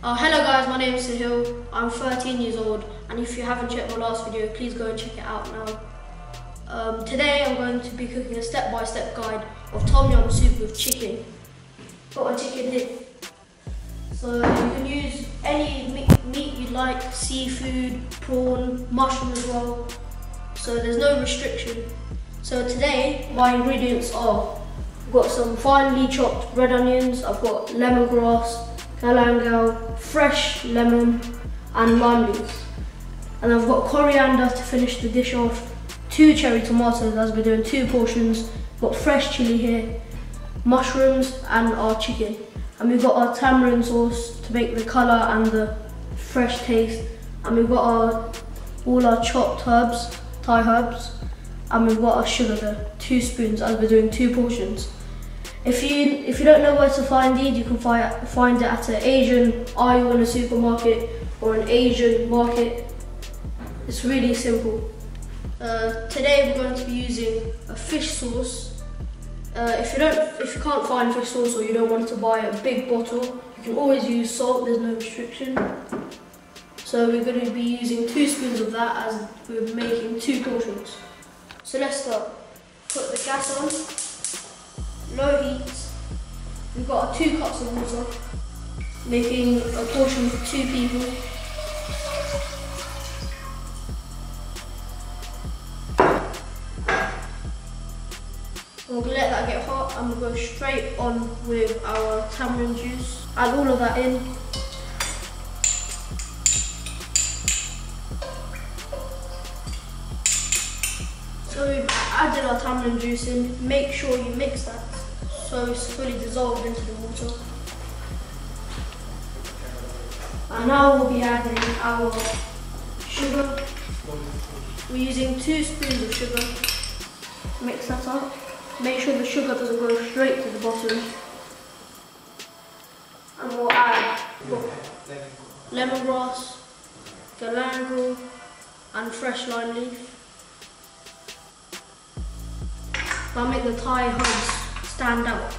Hello guys, my name is Sahil. I'm 13 years old, and if you haven't checked my last video, please go and check it out now. Today I'm going to be cooking a step-by-step guide of tom yum soup with chicken. Got a chicken here. So you can use any meat you like, seafood, prawn, mushroom as well. So there's no restriction. So today my ingredients are, I've got some finely chopped red onions, I've got lemongrass, galangal, fresh lemon and lime leaves. And I've got coriander to finish the dish off, 2 cherry tomatoes as we're doing 2 portions, got fresh chilli here, mushrooms and our chicken. And we've got our tamarind sauce to make the colour and the fresh taste. And we've got all our chopped herbs, Thai herbs. And we've got our sugar there, 2 spoons as we're doing 2 portions. If you don't know where to find these, you can find it at an Asian aisle in a supermarket or an Asian market. It's really simple. Today we're going to be using a fish sauce. If you can't find fish sauce or you don't want to buy a big bottle, you can always use salt. There's no restriction. So we're going to be using 2 spoons of that as we're making 2 portions. So let's start. Put the gas on, low heat. We've got 2 cups of water, making a portion for 2 people. We'll let that get hot and we'll go straight on with our tamarind juice. Add all of that in. So we've added our tamarind juice in. Make sure you mix that so it's fully dissolved into the water. And now we'll be adding our sugar. We're using 2 spoons of sugar. Mix that up. Make sure the sugar doesn't go straight to the bottom. And we'll add lemongrass, galangal and fresh lime leaf. That'll make the Thai herbs stand out.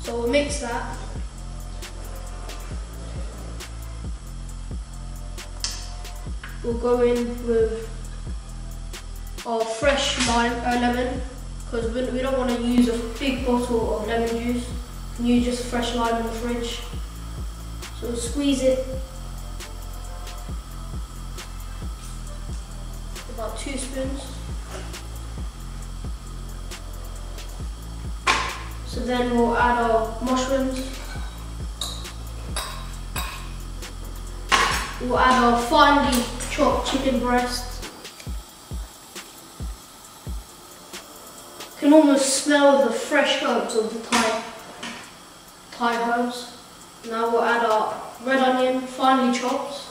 So we'll mix that. We'll go in with our fresh lemon, because we don't want to use a big bottle of lemon juice. You can use just fresh lime in the fridge. So we'll squeeze it. About 2 spoons. So then we'll add our mushrooms. We'll add our finely chopped chicken breast. You can almost smell the fresh herbs of the Thai herbs. Now we'll add our red onion, finely chopped.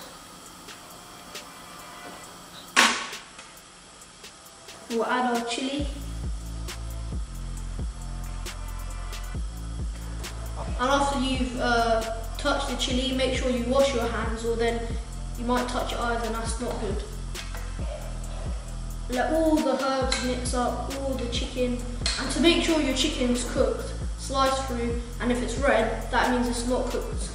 We'll add our chilli. And after you've touched the chilli, make sure you wash your hands, or then you might touch your eyes and that's not good. Let all the herbs mix up, all the chicken, and to make sure your chicken's cooked, slice through, and if it's red, that means it's not cooked.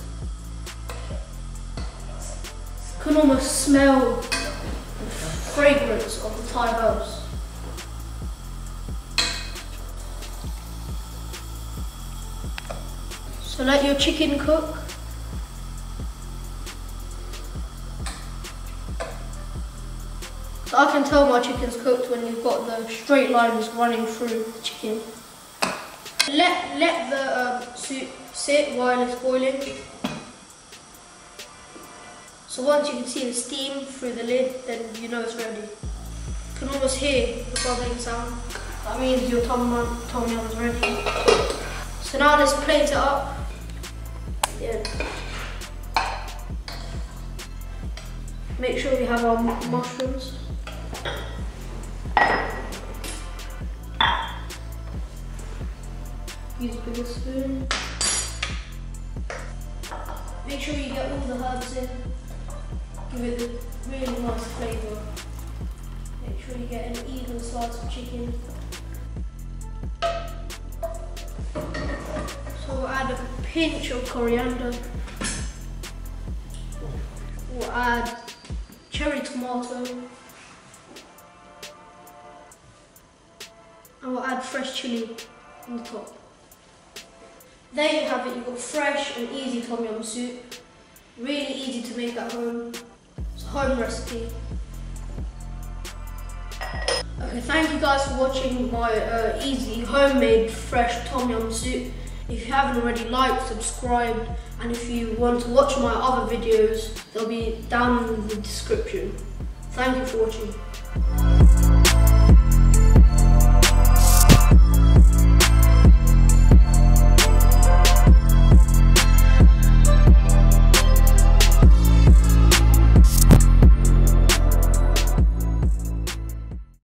You can almost smell the fragrance of the Thai herbs. So let your chicken cook. So I can tell my chicken's cooked when you've got the straight lines running through the chicken. Let the soup sit while it's boiling. So once you can see the steam through the lid, then you know it's ready. You can almost hear the bubbling sound. That means your tom yum is ready. So now let's plate it up. Yeah. Make sure we have our mushrooms. Use a bigger spoon. Make sure you get all the herbs in. Give it a really nice flavour. Make sure you get an even slice of chicken. So we'll add a pinch of coriander. We'll add cherry tomato. And we'll add fresh chili on the top. There you have it, you've got fresh and easy tom yum soup. Really easy to make at home. It's a home recipe. Okay, thank you guys for watching my easy homemade fresh tom yum soup. If you haven't already, like, subscribe, and if you want to watch my other videos, they'll be down in the description. Thank you for watching.